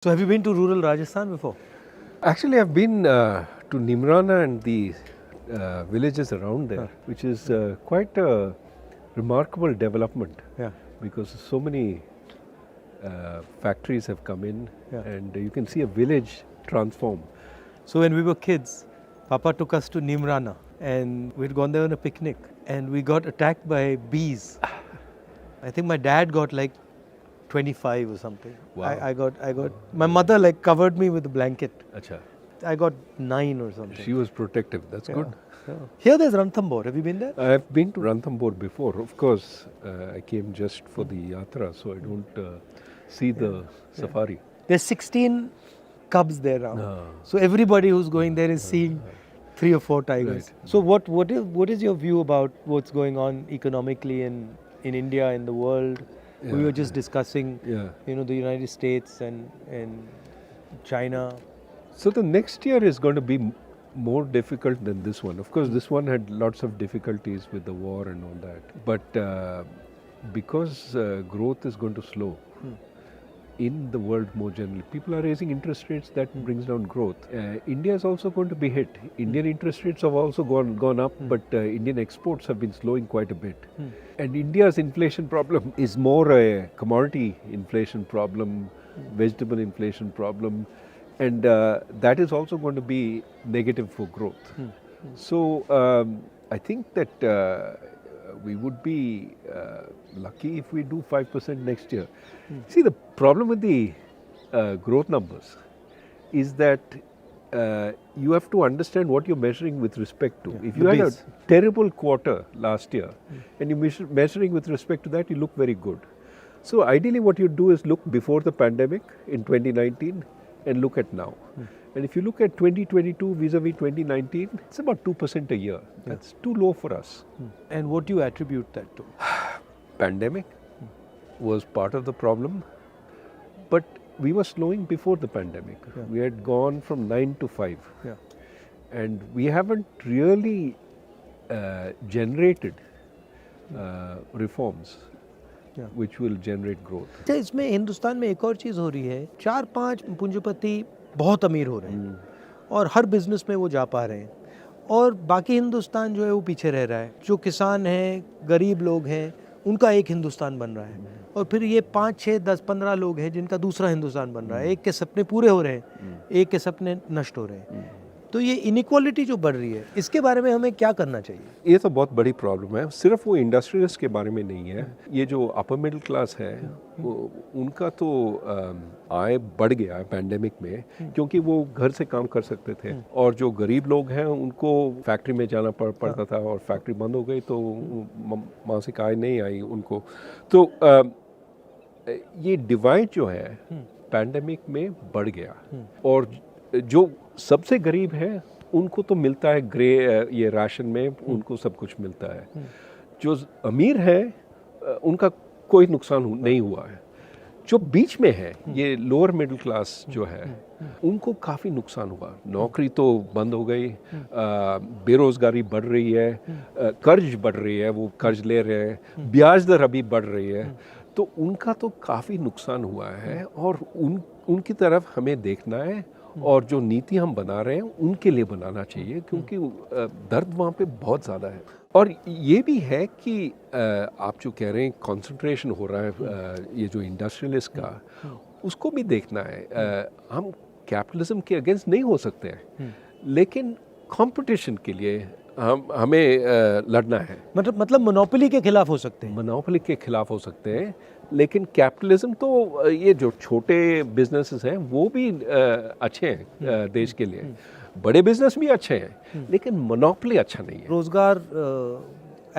So have you been to rural Rajasthan before? Actually, I've been to Nimrana and the villages around there, which is quite a remarkable development. Yeah. Because so many factories have come in, Yeah. and you can see a village transform. So when we were kids, Papa took us to Nimrana and we'd gone there on a picnic and we got attacked by bees. I think my dad got like 25 or something. Wow. I got, my mother like covered me with a blanket. Acha. I got 9 or something. She was protective. That's good. Yeah. Here there's Ranthambore. Have you been there? I've been to Ranthambore before. Of course, I came just for the yatra, so I don't see the safari. There's 16 cubs there now. Ah. So everybody who's going there is seeing 3 or 4 tigers. Right. So what is your view about what's going on economically in India, in the world? We were just discussing, Yeah. the United States and China. So the next year is going to be more difficult than this one. Of course, this one had lots of difficulties with the war and all that. But because growth is going to slow in the world more generally, people are raising interest rates, that brings down growth. India is also going to be hit. Indian interest rates have also gone up, but Indian exports have been slowing quite a bit. And India's inflation problem is more a commodity inflation problem, vegetable inflation problem. And that is also going to be negative for growth. So I think that we would be lucky if we do 5% next year. See, the problem with the growth numbers is that you have to understand what you're measuring with respect to. If you had a terrible quarter last year and you're measuring with respect to that, you look very good. So ideally what you do is look before the pandemic in 2019 and look at now. And if you look at 2022 vis-a-vis 2019, it's about 2% a year. That's too low for us. And what do you attribute that to? Pandemic was part of the problem, but we were slowing before the pandemic. We had gone from 9 to 5. And we haven't really generated reforms which will generate growth. इसमें हिंदुस्तान में एक और चीज़ हो रही है, 4-5 पूंजीपति बहुत अमीर हो रहे हैं और हर बिजनेस में वो जा पा रहे हैं और बाकी हिंदुस्तान जो है वो पीछे रह रहा है. जो किसान हैं, गरीब लोग हैं, उनका एक हिंदुस्तान बन रहा है और फिर ये 5, 6, 10, 15 लोग हैं जिनका दूसरा हिंदुस्तान बन रहा है. एक के सपने पूरे हो रहे हैं, एक के सपने नष्ट हो रहे हैं. तो ये इनइक्वालिटी जो बढ़ रही है, इसके बारे में हमें क्या करना चाहिए? ये तो बहुत बड़ी प्रॉब्लम है. सिर्फ वो इंडस्ट्रियलिस्ट के बारे में नहीं है. ये जो अपर मिडिल क्लास है, उनका तो आय बढ़ गया है पैंडेमिक में, क्योंकि वो घर से काम कर सकते थे. और जो गरीब लोग हैं उनको फैक्ट्री में जाना पड़ता था और फैक्ट्री बंद हो गई तो मासिक आय नहीं आई उनको. तो ये डिवाइड जो है पैंडेमिक में बढ़ गया. और जो सबसे गरीब है उनको तो मिलता है ये राशन में, उनको सब कुछ मिलता है. जो अमीर है उनका कोई नुकसान नहीं हुआ है. जो बीच में है, ये लोअर मिडिल क्लास जो है, उनको काफ़ी नुकसान हुआ. नौकरी तो बंद हो गई, बेरोज़गारी बढ़ रही है, कर्ज बढ़ रही है, वो कर्ज ले रहे हैं, ब्याज दर अभी बढ़ रही है. तो उनका तो काफ़ी नुकसान हुआ है और उनकी तरफ हमें देखना है. और जो नीति हम बना रहे हैं उनके लिए बनाना चाहिए, क्योंकि दर्द वहाँ पे बहुत ज़्यादा है. और ये भी है कि आप जो कह रहे हैं कंसंट्रेशन हो रहा है ये जो इंडस्ट्रियलिस्ट का, उसको भी देखना है. हम कैपिटलिज्म के अगेंस्ट नहीं हो सकते हैं, लेकिन कंपटीशन के लिए हमें लड़ना है. मतलब मोनोपोली के खिलाफ हो सकते हैं. मोनोपोली के खिलाफ हो सकते हैं, लेकिन कैपिटलिज्म तो ये जो छोटे बिजनेसेस हैं वो भी अच्छे हैं देश के लिए. बड़े बिजनेस भी अच्छे हैं, लेकिन मोनोपोली अच्छा नहीं है. रोजगार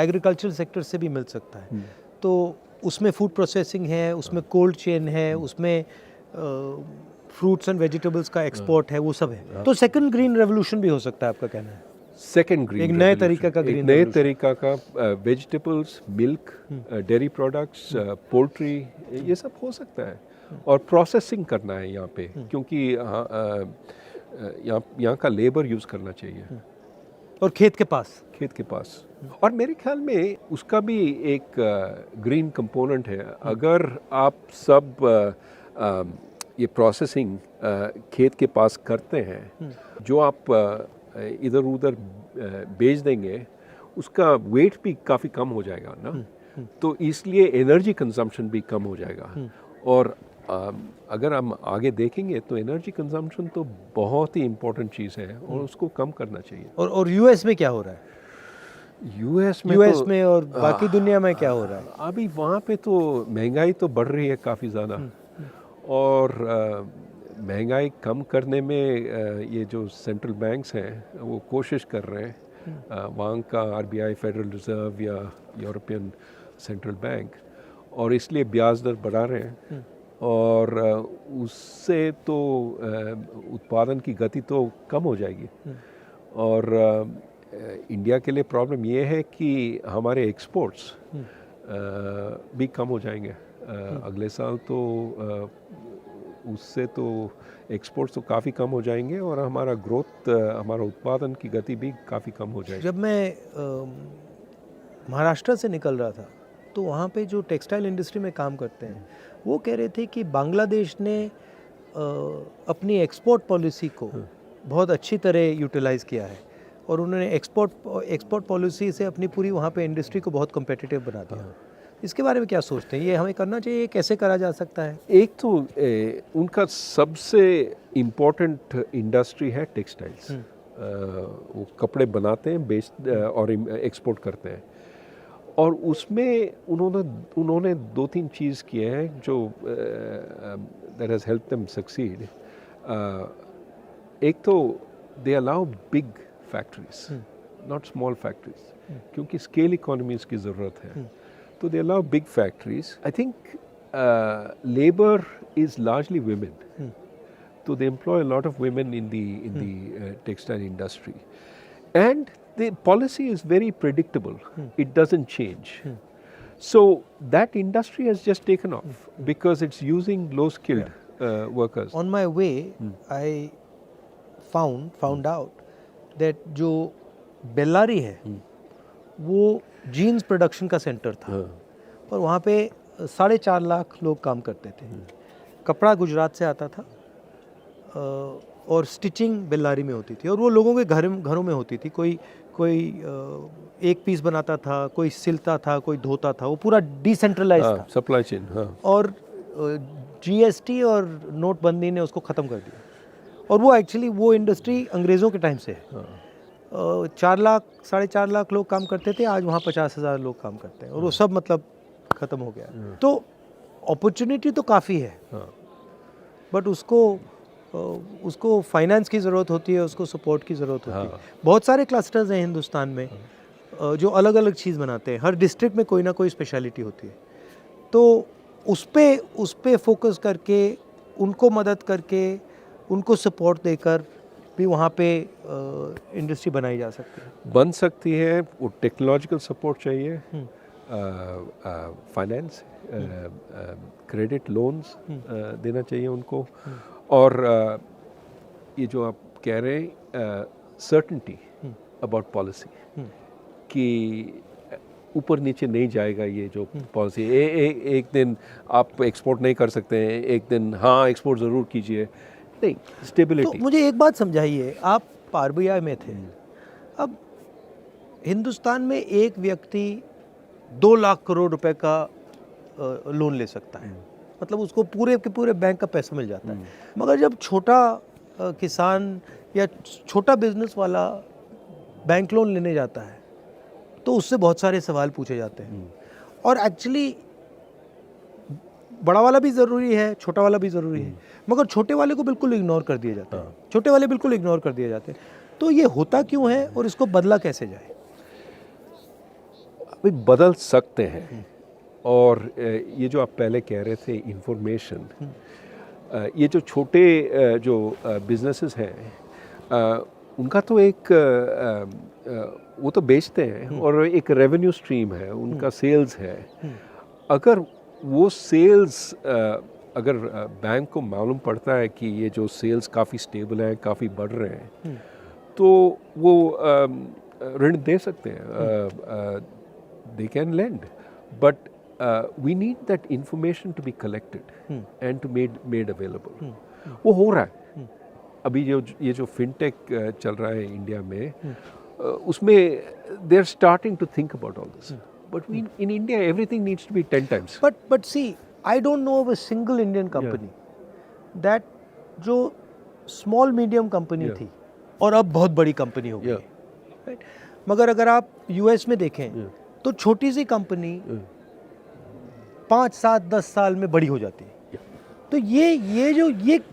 एग्रीकल्चर सेक्टर से भी मिल सकता है. तो उसमें फूड प्रोसेसिंग है, उसमें कोल्ड चेन है, उसमें फ्रूट्स एंड वेजिटेबल्स का एक्सपोर्ट है, वो सब है. तो सेकंड ग्रीन रेवोल्यूशन भी हो सकता है, आपका कहना है? सेकेंड ग्रीन, एक नए तरीका का ग्रीन, नए तरीका का vegetables, milk, dairy products, poultry, ये सब हो सकता है. और प्रोसेसिंग करना है यहाँ पे, क्योंकि यहाँ का लेबर यूज़ करना चाहिए. और खेत के पास. और मेरे ख्याल में उसका भी एक ग्रीन कंपोनेंट है. अगर आप सब ये प्रोसेसिंग खेत के पास करते हैं, जो आप इधर उधर बेच देंगे उसका वेट भी काफ़ी कम हो जाएगा ना, तो इसलिए एनर्जी कंजम्पशन भी कम हो जाएगा। और अगर हम आगे देखेंगे तो एनर्जी कंजम्पशन तो बहुत ही इम्पोर्टेंट चीज़ है और उसको कम करना चाहिए। और यूएस में क्या हो रहा है? यूएस में और बाकी दुनिया में क्या हो रहा है? अभी वहाँ पे तो महंगाई तो बढ़ रही है काफ़ी ज़्यादा, और महंगाई कम करने में ये जो सेंट्रल बैंक्स हैं वो कोशिश कर रहे हैं, वहाँ का आरबीआई, फेडरल रिजर्व या यूरोपियन सेंट्रल बैंक, और इसलिए ब्याज दर बढ़ा रहे हैं, और उससे तो उत्पादन की गति तो कम हो जाएगी। और इंडिया के लिए प्रॉब्लम ये है कि हमारे एक्सपोर्ट्स भी कम हो जाएंगे अगले साल, तो उससे तो एक्सपोर्ट्स तो काफ़ी कम हो जाएंगे और हमारा ग्रोथ, हमारा उत्पादन की गति भी काफ़ी कम हो जाएगी। जब मैं महाराष्ट्र से निकल रहा था तो वहाँ पे जो टेक्सटाइल इंडस्ट्री में काम करते हैं वो कह रहे थे कि बांग्लादेश ने अपनी एक्सपोर्ट पॉलिसी को बहुत अच्छी तरह यूटिलाइज़ किया है और उन्होंने एक्सपोर्ट पॉलिसी से अपनी पूरी वहाँ पे इंडस्ट्री को बहुत कम्पिटिटिव बना दिया। इसके बारे में क्या सोचते हैं? ये हमें करना चाहिए, कैसे करा जा सकता है? एक तो उनका सबसे इम्पोर्टेंट इंडस्ट्री है टेक्सटाइल्स, वो कपड़े बनाते हैं, और एक्सपोर्ट करते हैं, और उसमें उन्होंने 2-3 चीज़ किए हैं जो that has help them succeed. एक तो they allow big factories, not small factories, क्योंकि स्केल इकोनॉमीज की ज़रूरत है, तो they allow big factories. I think labour is largely women, so they employ a lot of women in the textile industry, and the policy is very predictable. It doesn't change. So that industry has just taken off because it's using low-skilled workers. On my way, I found out that जो बेल्लारी है वो jeans production का centre था, और वहाँ पे 4.5 लाख लोग काम करते थे। कपड़ा गुजरात से आता था और स्टिचिंग बेल्लारी में होती थी, और वो लोगों के घरों में होती थी। कोई एक पीस बनाता था, कोई सिलता था, कोई धोता था, वो पूरा डिसेंट्रलाइज था, सप्लाई चेन। और जीएसटी और नोटबंदी ने उसको ख़त्म कर दिया, और वो एक्चुअली वो इंडस्ट्री अंग्रेज़ों के टाइम से है। 4.5 लाख लोग काम करते थे, आज वहाँ 50,000 लोग काम करते हैं, और वो सब मतलब ख़त्म हो गया। तो अपॉर्चुनिटी तो काफ़ी है, बट उसको फाइनेंस की ज़रूरत होती है, उसको सपोर्ट की ज़रूरत होती है। बहुत सारे क्लस्टर्स हैं हिंदुस्तान में जो अलग अलग चीज़ बनाते हैं, हर डिस्ट्रिक्ट में कोई ना कोई स्पेशलिटी होती है, तो उस पे फोकस करके, उनको मदद करके, उनको सपोर्ट देकर भी वहाँ पे इंडस्ट्री बनाई जा सकती है, बन सकती है। वो टेक्नोलॉजिकल सपोर्ट चाहिए, फाइनेंस, क्रेडिट लोन्स देना चाहिए उनको, और ये जो आप कह रहे हैं सर्टेनिटी अबाउट पॉलिसी, कि ऊपर नीचे नहीं जाएगा ये जो पॉलिसी, एक दिन आप एक्सपोर्ट नहीं कर सकते हैं, एक दिन हाँ एक्सपोर्ट ज़रूर कीजिए, नहीं, स्टेबिलिटी। तो मुझे एक बात समझाइए, आप आरबीआई में थे, अब हिंदुस्तान में एक व्यक्ति 2 लाख करोड़ रुपए का लोन ले सकता है, मतलब उसको पूरे के पूरे बैंक का पैसा मिल जाता है, मगर जब छोटा किसान या छोटा बिजनेस वाला बैंक लोन लेने जाता है तो उससे बहुत सारे सवाल पूछे जाते हैं, और एक्चुअली बड़ा वाला भी ज़रूरी है, छोटा वाला भी ज़रूरी है, मगर छोटे वाले को बिल्कुल इग्नोर कर दिया जाता है, छोटे वाले बिल्कुल इग्नोर कर दिए जाते हैं। तो ये होता क्यों है और इसको बदला कैसे जाए? अभी बदल सकते हैं, और ये जो आप पहले कह रहे थे इंफॉर्मेशन, ये जो छोटे जो बिजनेसेस हैं उनका तो एक वो तो बेचते हैं और एक रेवेन्यू स्ट्रीम है, उनका सेल्स है। अगर वो सेल्स अगर बैंक को मालूम पड़ता है कि ये जो सेल्स काफ़ी स्टेबल हैं, काफ़ी बढ़ रहे हैं, तो वो ऋण दे सकते हैं, they can lend, but we need that information to be collected and to made available. वो हो रहा है. अभी ये जो फिनटेक चल रहा है इंडिया में, उसमें they are starting to think about all this. But in India everything needs to be 10 times. But see, I don't know of a single Indian company that जो small medium company थी और अब बहुत बड़ी company हो गई. Right? मगर अगर आप US में देखें तो छोटी सी कंपनी 5, 7, 10 साल में बड़ी हो जाती है. तो ये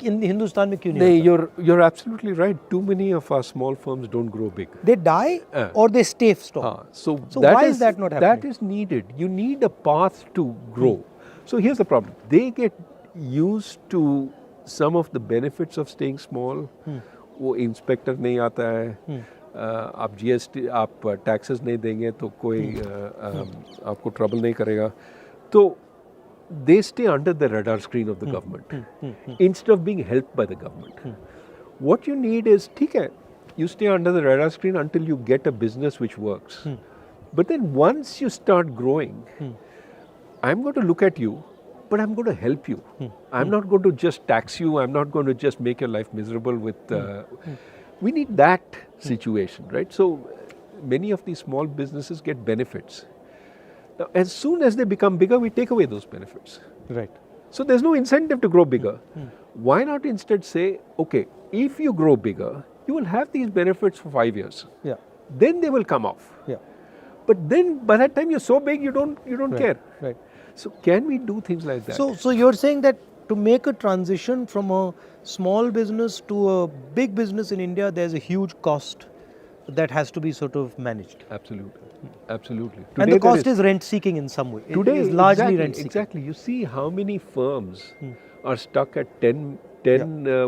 हिंदुस्तान में क्यों नहीं होता? You're absolutely right. Too many of our small firms don't grow big. They die or they stay stop. So why is that not happening? That is needed. You need a path to grow. So here's the problem. They get used to some of the benefits of staying small. वो inspector नहीं आता है, आप GST, आप taxes नहीं देंगे तो कोई आपको ट्रबल नहीं करेगा. तो they stay under the radar screen of the government instead of being helped by the government. What you need is, ठीक है, you stay under the radar screen until you get a business which works. But then once you start growing, I'm going to look at you, but I'm going to help you. I'm not going to just tax you. I'm not going to just make your life miserable with... We need that situation, right? So many of these small businesses get benefits. Now, as soon as they become bigger, we take away those benefits. Right. So there's no incentive to grow bigger. Why not instead say, okay, if you grow bigger, you will have these benefits for 5 years. Yeah. Then they will come off. Yeah. But then by that time you're so big, you don't care. Right. So can we do things like that? So you're saying that to make a transition from a small business to a big business in India, there's a huge cost that has to be sort of managed. Absolutely. Absolutely. And the cost is rent seeking in some way. Today is largely rent seeking. Exactly. You see how many firms are stuck at 10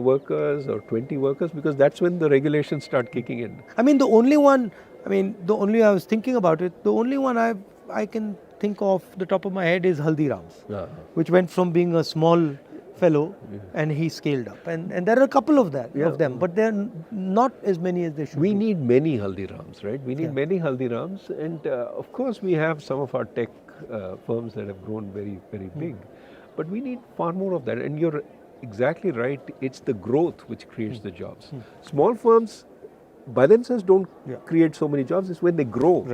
workers or 20 workers, because that's when the regulations start kicking in. I mean, I was thinking about it, the only one I can think of the top of my head is Haldiram's, which went from being a small fellow and he scaled up. And there are a couple of them, but there are not as many as they should We be. need many Haldirams, right? We need many Haldirams, and of course we have some of our tech firms that have grown very, very big, but we need far more of that. And you're exactly right, it's the growth which creates the jobs. Small firms by themselves don't create so many jobs, it's when they grow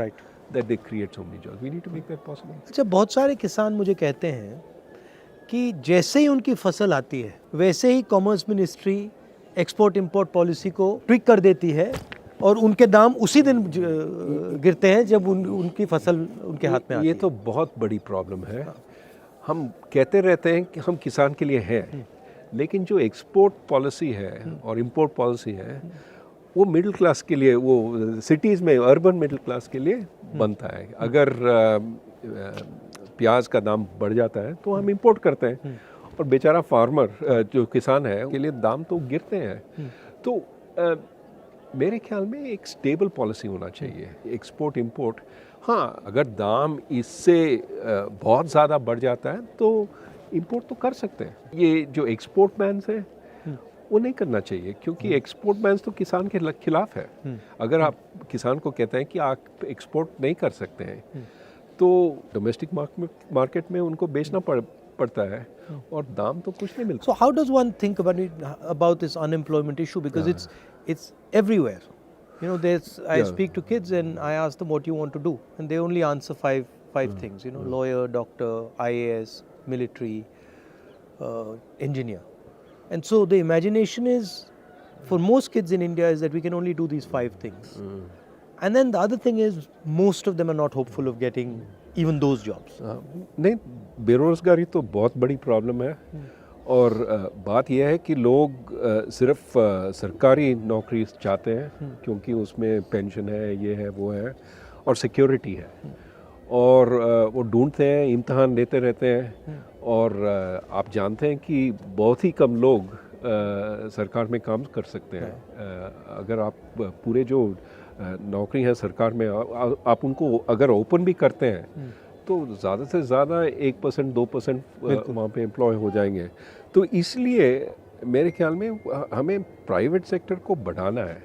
that they create so many jobs. We need to make that possible. अच्छा, बहुत सारे किसान मुझे कहते हैं कि जैसे ही उनकी फसल आती है वैसे ही commerce ministry export import policy को ट्विक कर देती है और उनके दाम उसी दिन गिरते हैं जब उनकी फसल उनके हाथ में आती है. ये तो बहुत बड़ी प्रॉब्लम है. हम कहते रहते हैं कि हम किसान के लिए हैं, लेकिन जो एक्सपोर्ट पॉलिसी है और इंपोर्ट पॉलिसी है वो मिडिल क्लास के लिए, वो सिटीज़ में अर्बन मिडिल क्लास के लिए बनता है. अगर प्याज का दाम बढ़ जाता है तो हम इंपोर्ट करते हैं और बेचारा फार्मर जो किसान है उसके लिए दाम तो गिरते हैं. तो मेरे ख्याल में एक स्टेबल पॉलिसी होना चाहिए एक्सपोर्ट इंपोर्ट. हाँ, अगर दाम इससे बहुत ज़्यादा बढ़ जाता है तो इंपोर्ट तो कर सकते हैं. ये जो एक्सपोर्ट बैन्स हैं वो नहीं करना चाहिए, क्योंकि एक्सपोर्ट बैन्स तो किसान के खिलाफ है. अगर आप किसान को कहते हैं कि आप एक्सपोर्ट नहीं कर सकते हैं तो डोमेस्टिक मार्केट में उनको बेचना पड़ता है और दाम तो कुछ नहीं मिलता. So how does one think about this unemployment issue, because it's everywhere. You know, I speak to kids and I ask them what you want to do, and they only answer five things. You know, lawyer, doctor, IAS, military, engineer. And so the imagination is, for most kids in India, is that we can only do these 5 things. And then the other thing is, most of them are not hopeful of getting even those jobs. नहीं, बेरोजगारी तो बहुत बड़ी problem है. और बात यह है कि लोग सिर्फ सरकारी नौकरी चाहते हैं क्योंकि उसमें पेंशन है, ये है, वो है और सिक्योरिटी है. और वो ढूंढते हैं, इम्तहान देते रहते हैं. और आप जानते हैं कि बहुत ही कम लोग सरकार में काम कर सकते हैं. अगर आप पूरे जो नौकरी है सरकार में आप उनको अगर ओपन भी करते हैं तो ज़्यादा से ज़्यादा 1%, 2% वहाँ पे एम्प्लॉय हो जाएंगे. तो इसलिए मेरे ख्याल में हमें प्राइवेट सेक्टर को बढ़ाना है,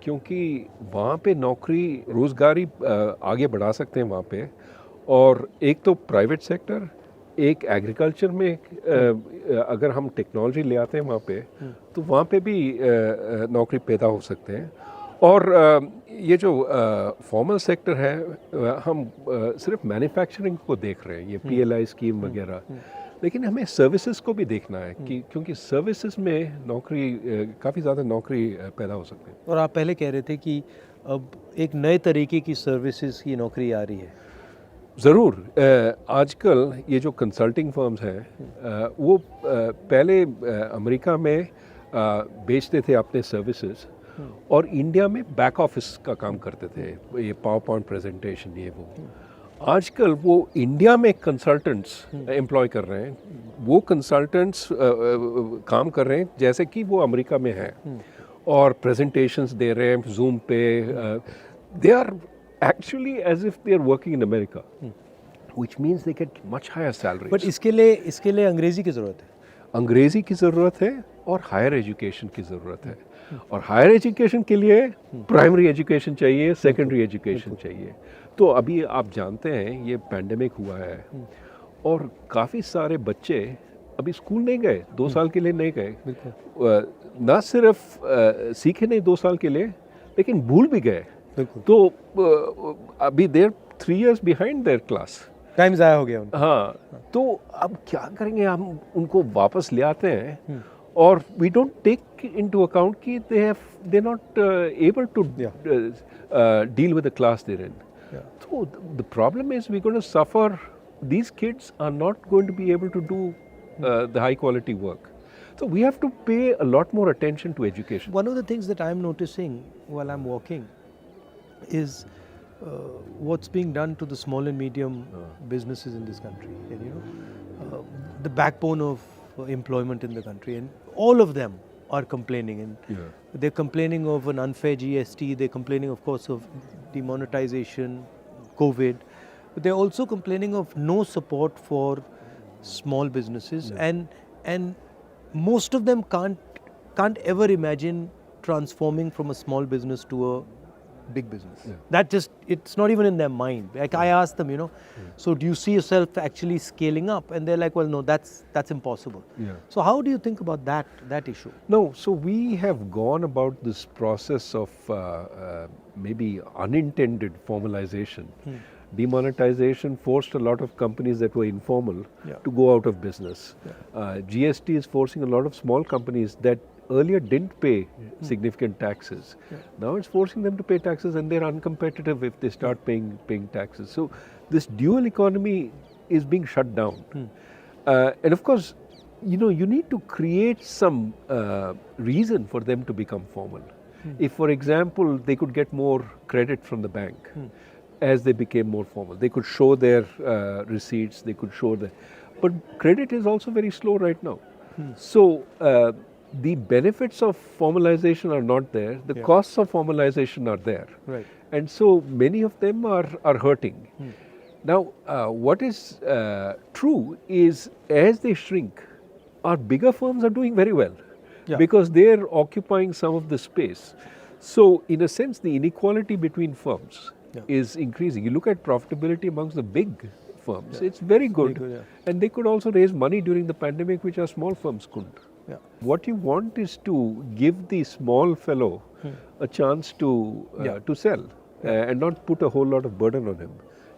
क्योंकि वहाँ पे नौकरी रोज़गारी आगे बढ़ा सकते हैं वहाँ पे. और एक तो प्राइवेट सेक्टर, एक एग्रीकल्चर में अगर हम टेक्नोलॉजी ले आते हैं वहाँ पे तो वहाँ पे भी नौकरी पैदा हो सकते हैं। और ये जो फॉर्मल सेक्टर है हम सिर्फ मैन्युफैक्चरिंग को देख रहे हैं, ये PLI स्कीम वगैरह, लेकिन हमें सर्विसेज को भी देखना है कि क्योंकि सर्विसेज में नौकरी काफ़ी ज़्यादा नौकरी पैदा हो सकती है। और आप पहले कह रहे थे कि अब एक नए तरीके की सर्विसेज की नौकरी आ रही है। ज़रूर। आजकल ये जो कंसल्टिंग फर्म्स हैं वो पहले अमेरिका में बेचते थे अपने सर्विसेज और इंडिया में बैक ऑफिस का काम करते थे, ये पावर पॉइंट प्रेजेंटेशन ये वो। आजकल वो इंडिया में कंसल्टेंट्स एम्प्लॉय कर रहे हैं, वो कंसल्टेंट्स काम कर रहे हैं जैसे कि वो अमेरिका में हैं और प्रेजेंटेशंस दे रहे हैं जूम पे। They are actually as if they are working in America, which means they get much higher salaries. But इसके लिए अंग्रेजी की ज़रूरत है। अंग्रेजी की ज़रूरत है और हायर एजुकेशन की ज़रूरत है। और हायर एजुकेशन के लिए प्राइमरी एजुकेशन चाहिए, सेकेंडरी एजुकेशन चाहिए। तो अभी आप जानते हैं ये पैंडेमिक हुआ है और काफ़ी सारे बच्चे अभी स्कूल नहीं गए, 2 साल के लिए नहीं गए। ना सिर्फ सीखे नहीं 2 साल के लिए, लेकिन भूल भी गए। तो अभी देर 3 years behind there class, time ज़ाया हो गया उनका। हाँ, तो अब क्या करेंगे, हम उनको वापस ले आते हैं और we don't take into account कि they not able to deal with the class there in. So the problem is we're going to suffer. These kids are not going to be able to do the high quality work. So we have to pay a lot more attention to education. One of the things that I'm noticing while I'm walking is what's being done to the small and medium businesses in this country. And the backbone of employment in the country, and all of them are complaining, and they're complaining of an unfair GST, they're complaining of course of demonetization, COVID, but they're also complaining of no support for small businesses, and most of them can't ever imagine transforming from a small business to a big business. That just, it's not even in their mind. Like I asked them, so do you see yourself actually scaling up? And they're like, well, no, that's impossible. So how do you think about that issue? No, so we have gone about this process of maybe unintended formalization. Demonetization forced a lot of companies that were informal to go out of business. GST is forcing a lot of small companies that earlier didn't pay significant taxes. Now it's forcing them to pay taxes, and they're uncompetitive if they start paying taxes. So this dual economy is being shut down. And of course, you need to create some reason for them to become formal. If, for example, they could get more credit from the bank as they became more formal, they could show their receipts, they could show but credit is also very slow right now. So the benefits of formalization are not there, the costs of formalization are there. Right. And so many of them are hurting. Now, what is true is as they shrink, our bigger firms are doing very well because they're occupying some of the space. So in a sense, the inequality between firms is increasing. You look at profitability amongst the big firms, it's very good. And they could also raise money during the pandemic, which our small firms couldn't. What you want is to give the small fellow a chance to sell and not put a whole lot of burden on him.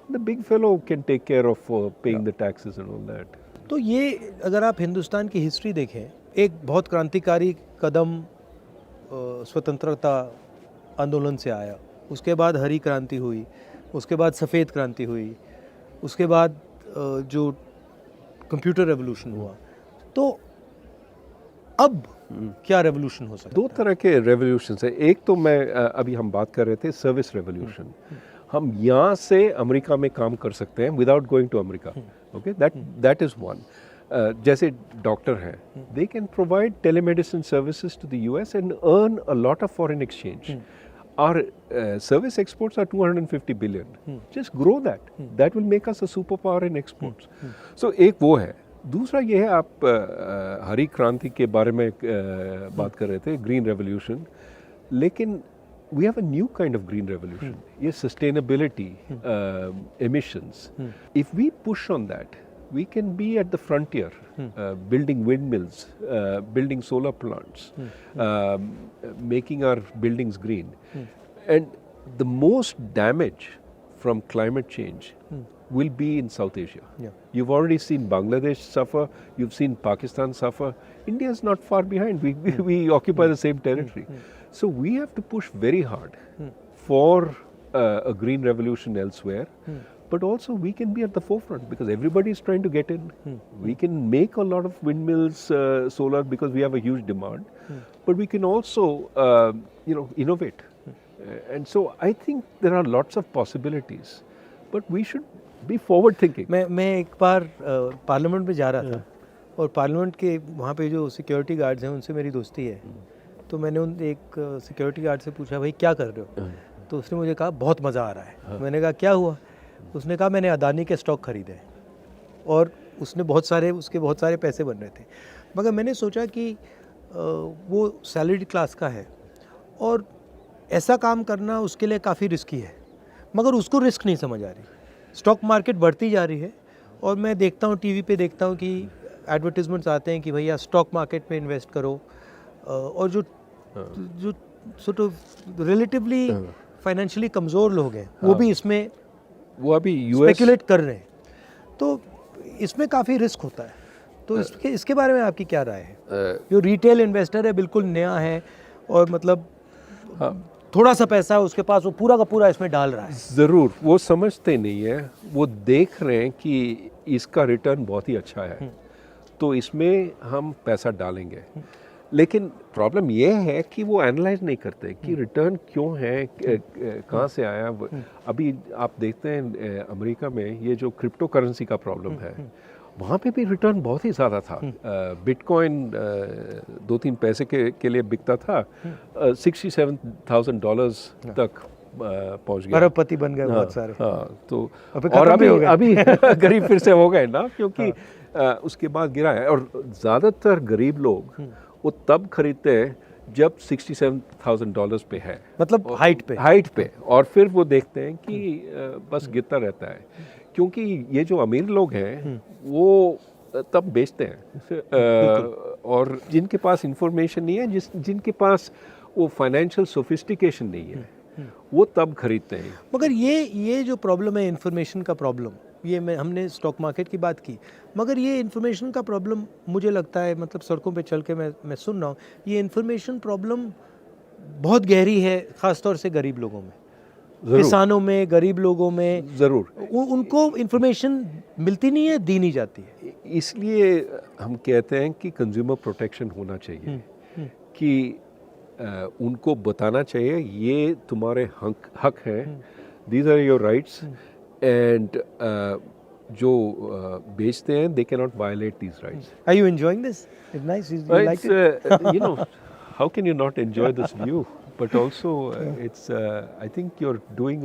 The big fellow can take care of paying the taxes and all that. तो ये अगर आप हिंदुस्तान की history देखें, एक बहुत क्रांतिकारी कदम स्वतंत्रता आंदोलन से आया, उसके बाद हरी क्रांति हुई, उसके बाद सफ़ेद क्रांति हुई, उसके बाद जो कंप्यूटर रेवोल्यूशन हुआ, तो अब क्या रेवोल्यूशन हो सकता है? 2 तरह के रेवोल्यूशन है। एक तो मैं अभी हम बात कर रहे थे सर्विस रेवोल्यूशन। हम यहाँ से अमेरिका में काम कर सकते हैं without going to America. Okay, that is one. जैसे डॉक्टर हैं, they can provide telemedicine services to the US and earn a lot of foreign exchange. Our service exports are 250 billion. Just grow that. That will make us a superpower in exports. So एक वो है। दूसरा ये है, आप हरी क्रांति के बारे में बात कर रहे थे, ग्रीन रेवोल्यूशन, लेकिन we have a new kind of green revolution. Yes, sustainability, emissions. If we push on that, we can be at the frontier, building windmills, building solar plants, making our buildings green. And the most damage from climate change will be in South Asia. You've already seen Bangladesh suffer, you've seen Pakistan suffer. India is not far behind. We occupy the same territory. So we have to push very hard for a green revolution elsewhere. But also we can be at the forefront because everybody is trying to get in. We can make a lot of windmills, solar, because we have a huge demand. But we can also, innovate. And so I think there are lots of possibilities. But we should be forward thinking. मैं एक बार parliament में जा रहा था और parliament के वहाँ पे जो सिक्योरिटी गार्ड्स हैं उनसे मेरी दोस्ती है. तो मैंने उन एक सिक्योरिटी गार्ड से पूछा, भाई क्या कर रहे हो? तो उसने मुझे कहा बहुत मज़ा आ रहा है. मैंने कहा क्या हुआ? उसने कहा मैंने अदानी के स्टॉक खरीदे हैं और उसके बहुत सारे पैसे बन रहे थे. मगर मैंने सोचा कि वो सैलरीड क्लास का है और ऐसा काम करना उसके लिए काफ़ी रिस्की है, मगर उसको रिस्क नहीं समझ आ रही. स्टॉक मार्केट बढ़ती जा रही है और मैं देखता हूँ, टीवी पे देखता हूँ कि एडवर्टीजमेंट्स आते हैं कि भैया स्टॉक मार्केट में इन्वेस्ट करो. और जो सॉर्ट ऑफ रिलेटिवली फाइनेंशियली कमज़ोर लोग हैं वो भी इसमें वो अभी स्पेकुलेट कर रहे हैं. तो इसमें काफ़ी रिस्क होता है. तो इसके बारे में आपकी क्या राय है? जो रिटेल इन्वेस्टर है, बिल्कुल नया है और मतलब थोड़ा सा पैसा है उसके पास, वो पूरा का पूरा इसमें डाल रहा है. ज़रूर, वो समझते नहीं है. वो देख रहे हैं कि इसका रिटर्न बहुत ही अच्छा है तो इसमें हम पैसा डालेंगे. लेकिन प्रॉब्लम ये है कि वो एनालाइज नहीं करते कि रिटर्न क्यों है, कहाँ से आया. अभी आप देखते हैं अमेरिका में ये जो क्रिप्टो करेंसी का प्रॉब्लम है, वहाँ पे भी रिटर्न बहुत ही ज़्यादा था. बिटकॉइन 2-3 पैसे के लिए बिकता था, $67,000 तक पहुँच गया. अरबपति बन गए बहुत सारे. हाँ, तो और अभी गरीब फिर से हो गए ना, क्योंकि उसके बाद गिरा है. और ज़्यादातर गरीब लोग वो तब खरीदते हैं जब $67,000 पे है, मतलब हाइट पे, और फिर वो देखते हैं कि बस गिरता रहता है. क्योंकि ये जो अमीर लोग हैं वो तब बेचते हैं और जिनके पास इंफॉर्मेशन नहीं है, जिनके पास वो फाइनेंशियल सोफिस्टिकेशन नहीं है, वो तब खरीदते हैं. मगर ये जो प्रॉब्लम है, इंफॉर्मेशन का प्रॉब्लम, ये हमने स्टॉक मार्केट की बात की, मगर ये इंफॉर्मेशन का प्रॉब्लम मुझे लगता है, मतलब सड़कों पे चल के मैं सुन रहा हूँ, ये इंफॉर्मेशन प्रॉब्लम बहुत गहरी है, ख़ास तौर से गरीब लोगों में, किसानों में, गरीब लोगों में. ज़रूर उनको इंफॉर्मेशन मिलती नहीं है, दी नहीं जाती है. इसलिए हम कहते हैं कि कंज्यूमर प्रोटेक्शन होना चाहिए, कि उनको बताना चाहिए ये तुम्हारे हक हैं, these are your rights, and जो बेचते हैं they cannot violate these rights. Are you enjoying this? It's nice. You like it? How can you not enjoy this view? But also, it's. I think you're doing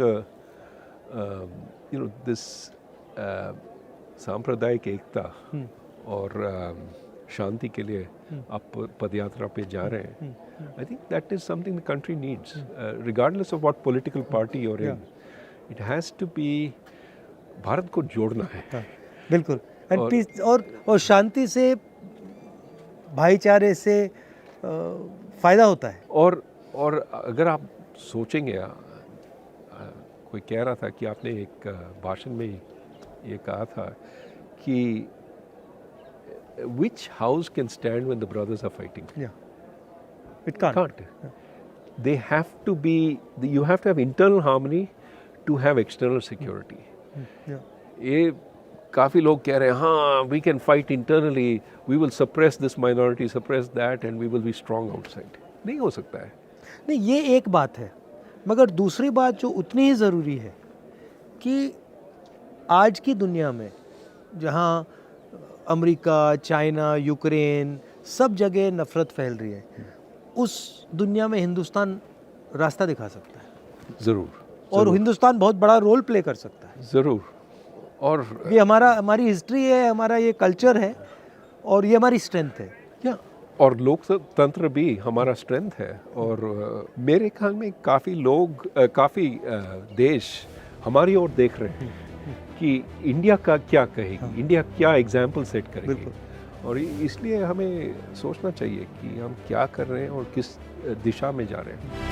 this सांप्रदायिक एकता और शांति के लिए आप पदयात्रा पे जा रहे हैं. I think that is something the country needs, regardless of what political party you're in. It has to be. Bharat को जोड़ना है. बिल्कुल. और शांति से, भाईचारे से फ़ायदा होता है. और अगर आप सोचेंगे, कोई कह रहा था कि आपने एक भाषण में ये कहा था कि which house can stand when the brothers are fighting? Yeah. It can't. They have to be. You have to have internal harmony to have external security. ये काफ़ी लोग कह रहे हैं, हाँ, we can fight internally, we will suppress this minority, suppress that, and we will be strong outside. नहीं हो सकता है. नहीं, ये एक बात है, मगर दूसरी बात जो उतनी ही ज़रूरी है कि आज की दुनिया में जहाँ अमेरिका, चाइना, यूक्रेन, सब जगह नफ़रत फैल रही है, उस दुनिया में हिंदुस्तान रास्ता दिखा सकता है. ज़रूर. और हिंदुस्तान बहुत बड़ा रोल प्ले कर सकता है. ज़रूर. और ये हमारी हिस्ट्री है, हमारा ये कल्चर है और ये हमारी स्ट्रेंथ है. और लोकतंत्र भी हमारा स्ट्रेंथ है। और मेरे ख्याल में काफ़ी लोग, काफ़ी देश हमारी ओर देख रहे हैं कि इंडिया का क्या कहेगी, इंडिया क्या एग्जाम्पल सेट करेगी। और इसलिए हमें सोचना चाहिए कि हम क्या कर रहे हैं और किस दिशा में जा रहे हैं।